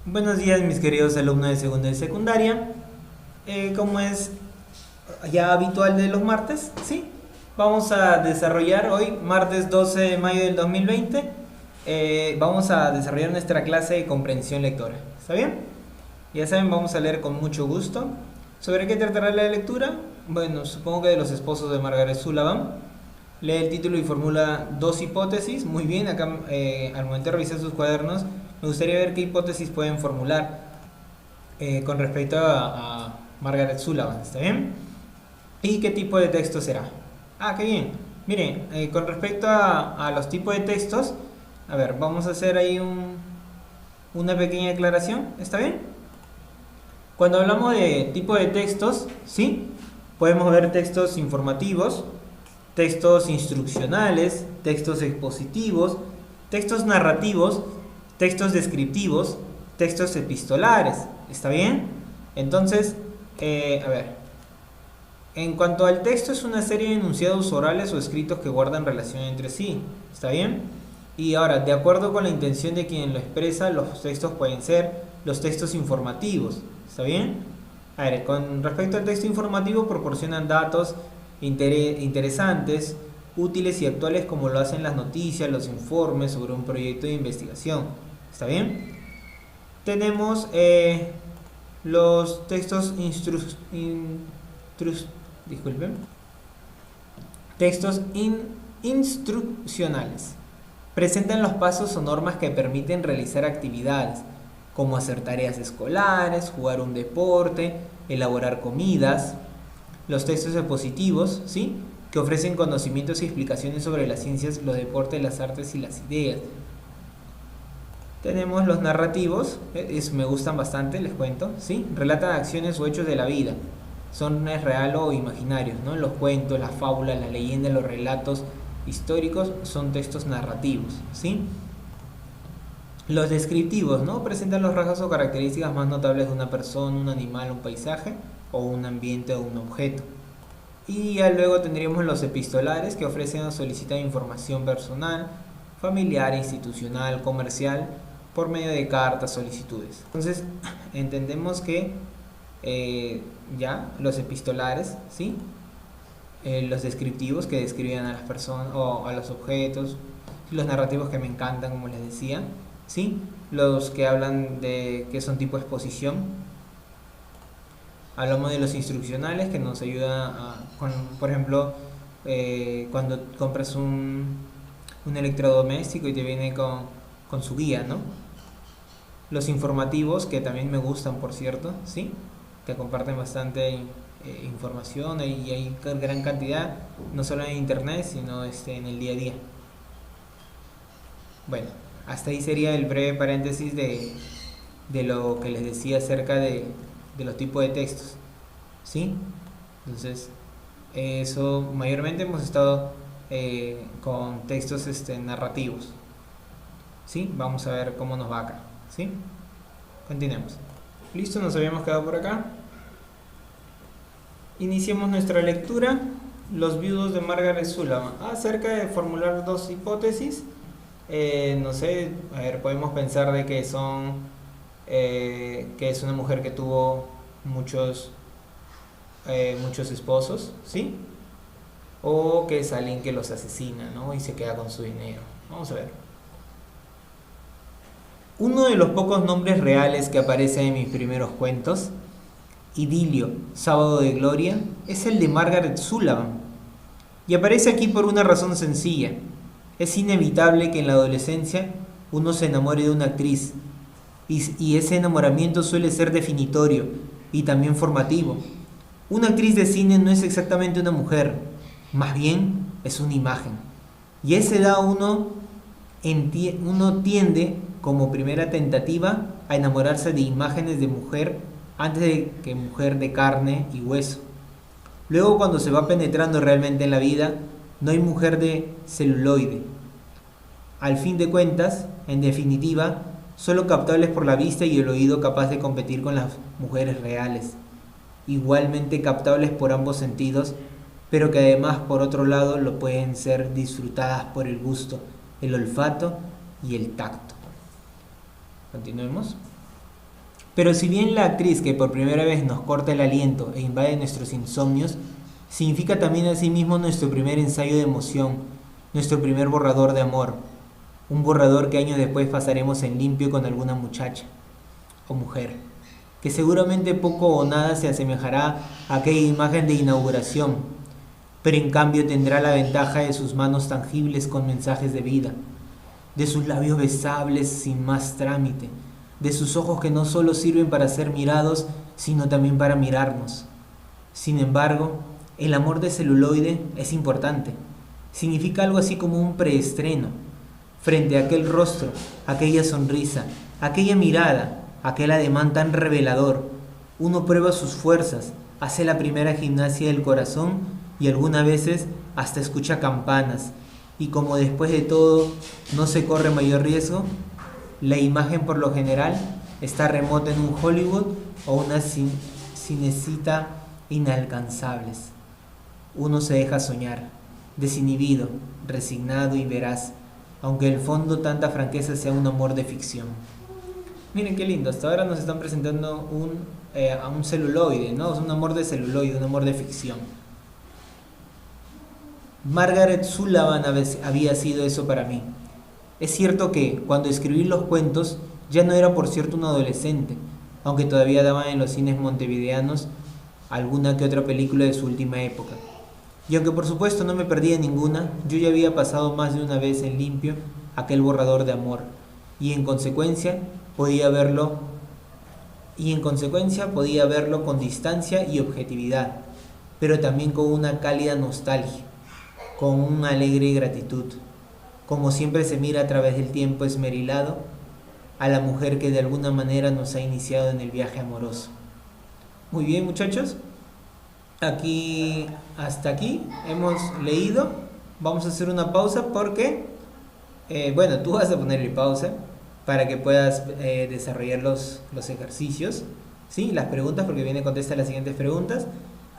Buenos días mis queridos alumnos de segundo y secundaria. Como es ya habitual de los martes, ¿sí? Vamos a desarrollar hoy, martes 12 de mayo del 2020, vamos a desarrollar nuestra clase de comprensión lectora. ¿Está bien? Ya saben, vamos a leer con mucho gusto. ¿Sobre qué tratará la lectura? Bueno, supongo que de los esposos de Margaret Sullivan. Lee el título y formula dos hipótesis. Muy bien, acá al momento de revisar sus cuadernos, me gustaría ver qué hipótesis pueden formular con respecto a Margaret Sullivan. ¿Está bien? ¿Y qué tipo de texto será? Ah, qué bien. Miren, con respecto a los tipos de textos, a ver, vamos a hacer ahí una pequeña aclaración. ¿Está bien? Cuando hablamos de tipo de textos, ¿sí? Podemos ver textos informativos, textos instruccionales, textos expositivos, textos narrativos, textos descriptivos, textos epistolares. ¿Está bien? Entonces, a ver, en cuanto al texto, es una serie de enunciados orales o escritos que guardan relación entre sí. ¿Está bien? Y ahora, de acuerdo con la intención de quien lo expresa, los textos pueden ser los textos informativos. ¿Está bien? A ver, con respecto al texto informativo, proporcionan datos interesantes, útiles y actuales como lo hacen las noticias, los informes sobre un proyecto de investigación. ¿Está bien? Tenemos los textos disculpen, textos instruccionales. Presentan los pasos o normas que permiten realizar actividades, como hacer tareas escolares, jugar un deporte, elaborar comidas. Los textos expositivos, ¿sí? Que ofrecen conocimientos y explicaciones sobre las ciencias, los deportes, las artes y las ideas. Tenemos los narrativos, me gustan bastante, les cuento, ¿sí? Relatan acciones o hechos de la vida. Son real o imaginarios, ¿no? Los cuentos, las fábulas, las leyendas, los relatos históricos son textos narrativos, ¿sí? Los descriptivos, ¿no? Presentan los rasgos o características más notables de una persona, un animal, un paisaje o un ambiente o un objeto. Y ya luego tendríamos los epistolares, que ofrecen o solicitan información personal, familiar, institucional, comercial, por medio de cartas, solicitudes. Entonces, entendemos que ya los epistolares, ¿sí? Los descriptivos, que describen a las personas o a los objetos, los narrativos, que me encantan, como les decía, ¿sí? Los que hablan de que son tipo exposición. Hablamos de los instruccionales, que nos ayuda por ejemplo, cuando compras un electrodoméstico y te viene con su guía, ¿no? Los informativos, que también me gustan, por cierto, ¿sí? Que comparten bastante información y hay gran cantidad, no solo en internet, sino en el día a día. Bueno, hasta ahí sería el breve paréntesis de lo que les decía acerca de los tipos de textos, ¿sí? Entonces, eso mayormente hemos estado con textos narrativos, ¿sí? Vamos a ver cómo nos va acá, ¿sí? Continuemos. Listo, nos habíamos quedado por acá. Iniciemos nuestra lectura. Los viudos de Margaret Sullivan. Acerca de formular dos hipótesis. No sé, a ver, podemos pensar de que que es una mujer que tuvo muchos esposos, ¿sí? O que es alguien que los asesina, ¿no? Y se queda con su dinero. Vamos a ver. Uno de los pocos nombres reales que aparece en mis primeros cuentos, Idilio, Sábado de Gloria, es el de Margaret Sullivan. Y aparece aquí por una razón sencilla. Es inevitable que en la adolescencia uno se enamore de una actriz, y ese enamoramiento suele ser definitorio y también formativo. Una actriz de cine no es exactamente una mujer, más bien es una imagen. Y a esa edad uno tiende, como primera tentativa, a enamorarse de imágenes de mujer antes de que mujer de carne y hueso. Luego, cuando se va penetrando realmente en la vida, no hay mujer de celuloide. Al fin de cuentas, en definitiva, solo captables por la vista y el oído, capaz de competir con las mujeres reales, igualmente captables por ambos sentidos, pero que además, por otro lado, lo pueden ser disfrutadas por el gusto, el olfato y el tacto. Continuemos. Pero si bien la actriz que por primera vez nos corta el aliento e invade nuestros insomnios, significa también asimismo nuestro primer ensayo de emoción, nuestro primer borrador de amor, un borrador que años después pasaremos en limpio con alguna muchacha o mujer, que seguramente poco o nada se asemejará a aquella imagen de inauguración, pero en cambio tendrá la ventaja de sus manos tangibles con mensajes de vida, de sus labios besables sin más trámite, de sus ojos que no solo sirven para ser mirados, sino también para mirarnos. Sin embargo, el amor de celuloide es importante. Significa algo así como un preestreno. Frente a aquel rostro, aquella sonrisa, aquella mirada, aquel ademán tan revelador, uno prueba sus fuerzas, hace la primera gimnasia del corazón y algunas veces hasta escucha campanas. Y como después de todo no se corre mayor riesgo, la imagen por lo general está remota en un Hollywood o una cinecita inalcanzables. Uno se deja soñar, desinhibido, resignado y veraz, aunque en el fondo tanta franqueza sea un amor de ficción. Miren qué lindo, hasta ahora nos están presentando a un celuloide, ¿no? Es un amor de celuloide, un amor de ficción. Margaret Sullivan había sido eso para mí. Es cierto que, cuando escribí los cuentos, ya no era por cierto un adolescente, aunque todavía daban en los cines montevideanos alguna que otra película de su última época. Y aunque por supuesto no me perdía ninguna, yo ya había pasado más de una vez en limpio aquel borrador de amor, y en consecuencia podía verlo con distancia y objetividad, pero también con una cálida nostalgia, con una alegre gratitud, como siempre se mira a través del tiempo esmerilado a la mujer que de alguna manera nos ha iniciado en el viaje amoroso. Muy bien, muchachos, hasta aquí hemos leído. Vamos a hacer una pausa porque bueno, tú vas a ponerle pausa para que puedas desarrollar los ejercicios, ¿sí? Las preguntas, porque viene contesta las siguientes preguntas,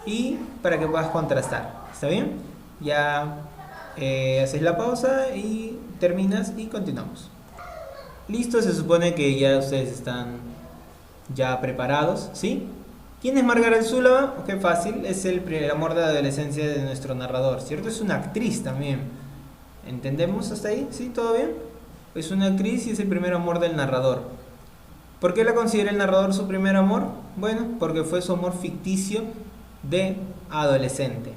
y para que puedas contrastar. ¿Está bien? Ya haces la pausa y terminas y continuamos. Listo, se supone que ya ustedes están ya preparados, ¿sí? ¿Quién es Margaret Sullivan? Qué fácil, es el amor de la adolescencia de nuestro narrador, ¿cierto? Es una actriz también. ¿Entendemos hasta ahí? ¿Sí? ¿Todo bien? Es una actriz y es el primer amor del narrador. ¿Por qué la considera el narrador su primer amor? Bueno, porque fue su amor ficticio de adolescente.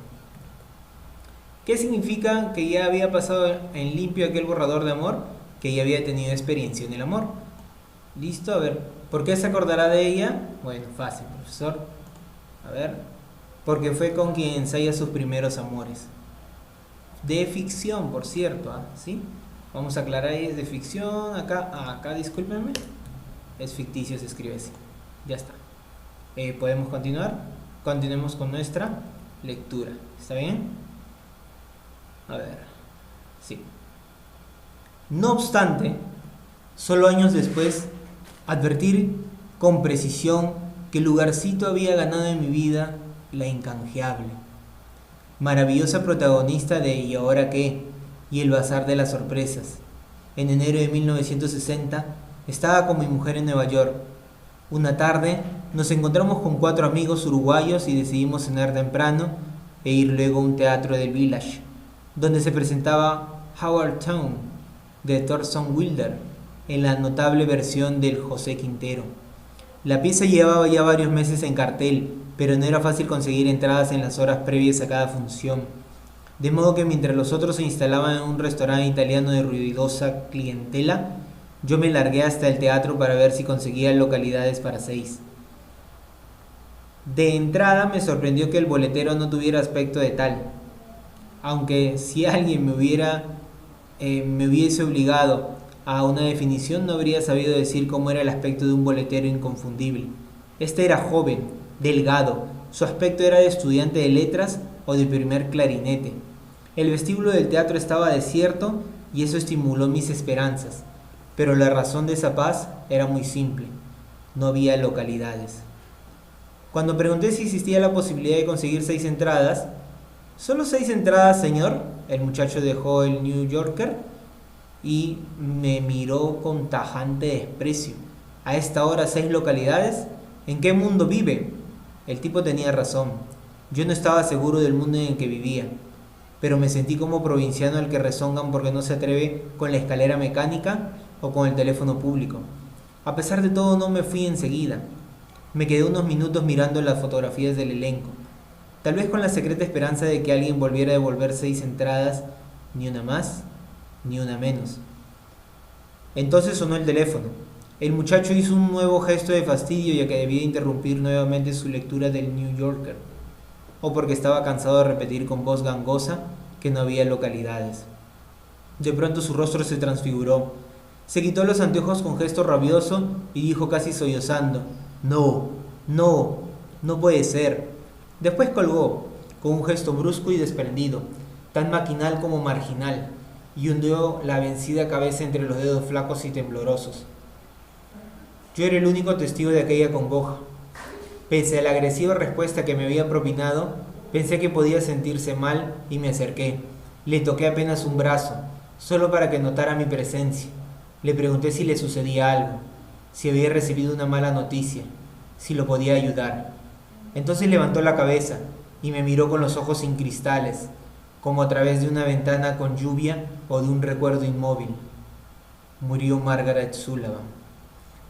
¿Qué significa que ya había pasado en limpio aquel borrador de amor? Que ya había tenido experiencia en el amor. ¿Listo? A ver, ¿por qué se acordará de ella? Bueno, fácil, profesor. A ver, porque fue con quien ensaya sus primeros amores. De ficción, por cierto, ¿sí? Vamos a aclarar ahí, es de ficción. Acá, discúlpenme. Es ficticio, se escribe así. Ya está. ¿Podemos continuar? Continuemos con nuestra lectura. ¿Está bien? A ver. Sí. No obstante, solo años después, advertir con precisión que el lugarcito había ganado en mi vida la incanjeable, maravillosa protagonista de ¿Y ahora qué? Y el bazar de las sorpresas. En enero de 1960 estaba con mi mujer en Nueva York. Una tarde nos encontramos con 4 amigos uruguayos y decidimos cenar temprano e ir luego a un teatro del Village, donde se presentaba Howard Town de Thorson Wilder en la notable versión del José Quintero. La pieza llevaba ya varios meses en cartel, pero no era fácil conseguir entradas en las horas previas a cada función, de modo que mientras los otros se instalaban en un restaurante italiano de ruidosa clientela, yo me largué hasta el teatro para ver si conseguía localidades para 6. De entrada me sorprendió que el boletero no tuviera aspecto de tal, aunque si alguien me hubiese obligado a una definición, no habría sabido decir cómo era el aspecto de un boletero inconfundible. Este era joven, delgado, su aspecto era de estudiante de letras o de primer clarinete. El vestíbulo del teatro estaba desierto y eso estimuló mis esperanzas, pero la razón de esa paz era muy simple: no había localidades. Cuando pregunté si existía la posibilidad de conseguir 6 entradas, ¿solo 6 entradas, señor?, el muchacho dejó el New Yorker y me miró con tajante desprecio. ¿A esta hora 6 localidades? ¿En qué mundo vive? El tipo tenía razón. Yo no estaba seguro del mundo en el que vivía, pero me sentí como provinciano al que rezongan porque no se atreve con la escalera mecánica o con el teléfono público. A pesar de todo no me fui enseguida. Me quedé unos minutos mirando las fotografías del elenco, tal vez con la secreta esperanza de que alguien volviera a devolver 6 entradas, ni una más, ni una menos. Entonces sonó el teléfono. El muchacho hizo un nuevo gesto de fastidio ya que debía interrumpir nuevamente su lectura del New Yorker, o porque estaba cansado de repetir con voz gangosa que no había localidades. De pronto su rostro se transfiguró. Se quitó los anteojos con gesto rabioso y dijo casi sollozando: No, no, no puede ser. Después colgó, con un gesto brusco y desprendido, tan maquinal como marginal, y hundió la vencida cabeza entre los dedos flacos y temblorosos. Yo era el único testigo de aquella congoja. Pese a la agresiva respuesta que me había propinado, pensé que podía sentirse mal y me acerqué. Le toqué apenas un brazo, solo para que notara mi presencia. Le pregunté si le sucedía algo, si había recibido una mala noticia, si lo podía ayudar. Entonces levantó la cabeza y me miró con los ojos sin cristales, como a través de una ventana con lluvia o de un recuerdo inmóvil. Murió Margaret Sullivan.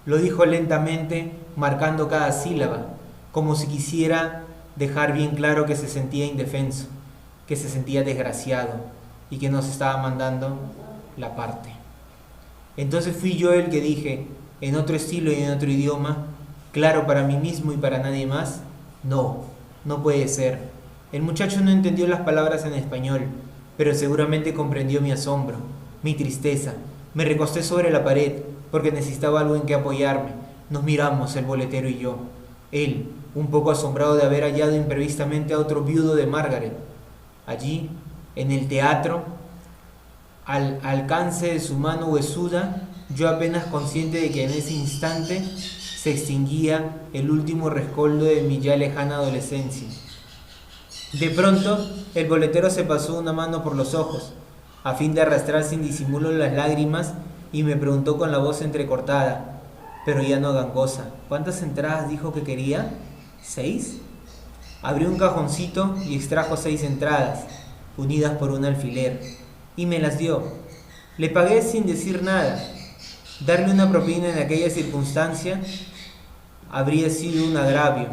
Lo dijo lentamente, marcando cada sílaba, como si quisiera dejar bien claro que se sentía indefenso, que se sentía desgraciado y que nos estaba mandando la parte. Entonces fui yo el que dije, en otro estilo y en otro idioma, claro para mí mismo y para nadie más: no, no puede ser. El muchacho no entendió las palabras en español, pero seguramente comprendió mi asombro, mi tristeza. Me recosté sobre la pared porque necesitaba algo en que apoyarme. Nos miramos, el boletero y yo. Él, un poco asombrado de haber hallado imprevistamente a otro viudo de Margaret. Allí, en el teatro, al alcance de su mano huesuda, yo apenas consciente de que en ese instante se extinguía el último rescoldo de mi ya lejana adolescencia. De pronto, el boletero se pasó una mano por los ojos, a fin de arrastrar sin disimulo las lágrimas, y me preguntó con la voz entrecortada, pero ya no gangosa: ¿cuántas entradas dijo que quería? ¿6? Abrió un cajoncito y extrajo 6 entradas, unidas por un alfiler, y me las dio. Le pagué sin decir nada. Darle una propina en aquella circunstancia habría sido un agravio,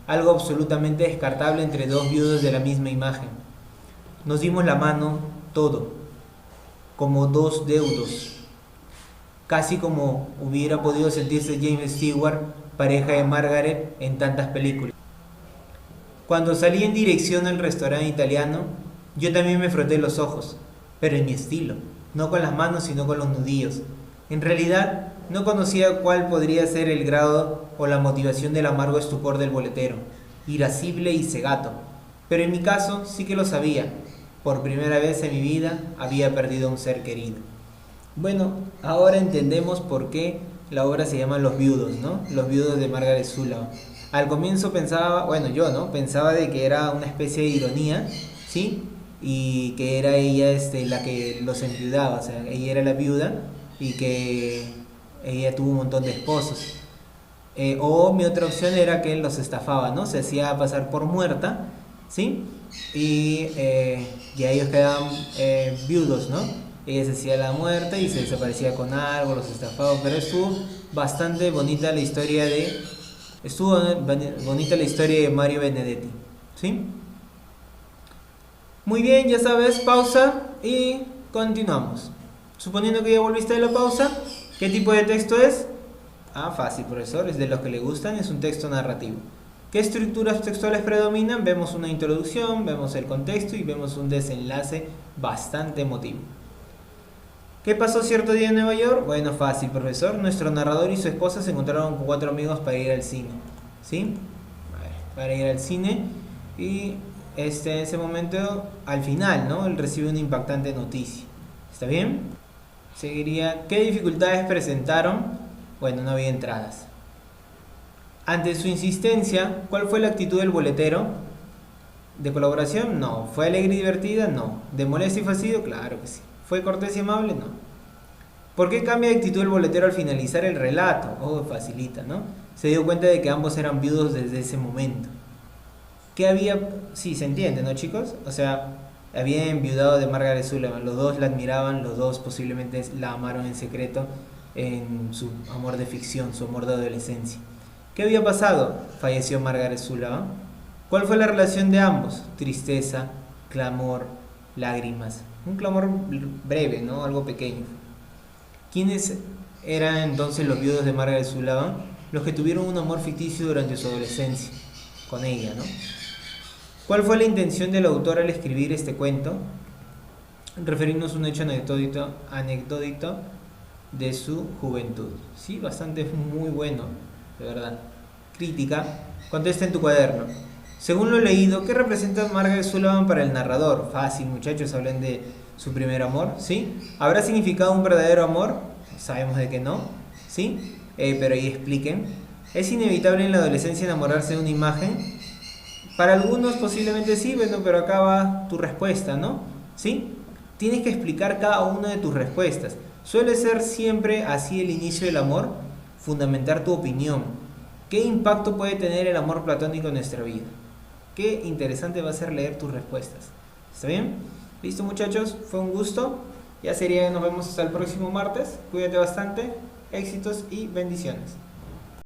algo absolutamente descartable entre dos viudos de la misma imagen. Nos dimos la mano, todo, como dos deudos, casi como hubiera podido sentirse James Stewart, pareja de Margaret en tantas películas. Cuando salí en dirección al restaurante italiano, yo también me froté los ojos, pero en mi estilo, no con las manos sino con los nudillos. En realidad, no conocía cuál podría ser el grado o la motivación del amargo estupor del boletero, irascible y cegato, pero en mi caso sí que lo sabía. Por primera vez en mi vida había perdido a un ser querido. Bueno, ahora entendemos por qué la obra se llama Los Viudos, ¿no? Los Viudos de Margaret Sullivan. Al comienzo pensaba, bueno, yo, ¿no? Pensaba de que era una especie de ironía, ¿sí? Y que era ella la que los enviudaba, o sea, ella era la viuda y que ella tuvo un montón de esposos. O mi otra opción era que él los estafaba, ¿no? Se hacía pasar por muerta, ¿sí? Y ya ellos quedaban viudos, ¿no? Ella se hacía la muerta y se desaparecía con algo, los estafaba, pero estuvo bastante bonita la historia de Mario Benedetti, ¿sí? Muy bien, ya sabes, pausa y continuamos. Suponiendo que ya volviste de la pausa, ¿qué tipo de texto es? Ah, fácil, profesor, es de los que le gustan, es un texto narrativo. ¿Qué estructuras textuales predominan? Vemos una introducción, vemos el contexto y vemos un desenlace bastante emotivo. ¿Qué pasó cierto día en Nueva York? Bueno, fácil, profesor. Nuestro narrador y su esposa se encontraron con 4 amigos para ir al cine, ¿sí? Para ir al cine y en ese momento, al final, ¿no? Él recibe una impactante noticia. ¿Está bien? Seguiría, ¿qué dificultades presentaron? Bueno, no había entradas. Ante su insistencia, ¿cuál fue la actitud del boletero? ¿De colaboración? No. ¿Fue alegre y divertida? No. ¿De molestia y fastidio? Claro que sí. ¿Fue cortés y amable? No. ¿Por qué cambia de actitud el boletero al finalizar el relato? Oh, facilita, ¿no? Se dio cuenta de que ambos eran viudos desde ese momento. ¿Qué había? Sí, se entiende, ¿no, chicos? O sea, había enviudado de Margaret Sullivan. Los dos la admiraban, los dos posiblemente la amaron en secreto en su amor de ficción, su amor de adolescencia. ¿Qué había pasado? Falleció Margaret Sullivan. ¿Cuál fue la relación de ambos? Tristeza, clamor, lágrimas. Un clamor breve, ¿no? Algo pequeño. ¿Quiénes eran entonces los viudos de Margaret Sullivan? Los que tuvieron un amor ficticio durante su adolescencia, con ella, ¿no? ¿Cuál fue la intención del autor al escribir este cuento? Referirnos a un hecho anecdótico de su juventud. Sí, bastante muy bueno, de verdad. Crítica. Contesta en tu cuaderno. Según lo leído, ¿qué representa Margaret Sullivan para el narrador? Fácil, muchachos, hablen de su primer amor, ¿sí? ¿Habrá significado un verdadero amor? Sabemos de que no, ¿sí? Pero ahí expliquen. ¿Es inevitable en la adolescencia enamorarse de una imagen? Para algunos posiblemente sí, bueno, pero acá va tu respuesta, ¿no? ¿Sí? Tienes que explicar cada una de tus respuestas. Suele ser siempre así el inicio del amor, fundamentar tu opinión. ¿Qué impacto puede tener el amor platónico en nuestra vida? Qué interesante va a ser leer tus respuestas. ¿Está bien? Listo, muchachos, fue un gusto. Ya sería, nos vemos hasta el próximo martes. Cuídate bastante, éxitos y bendiciones.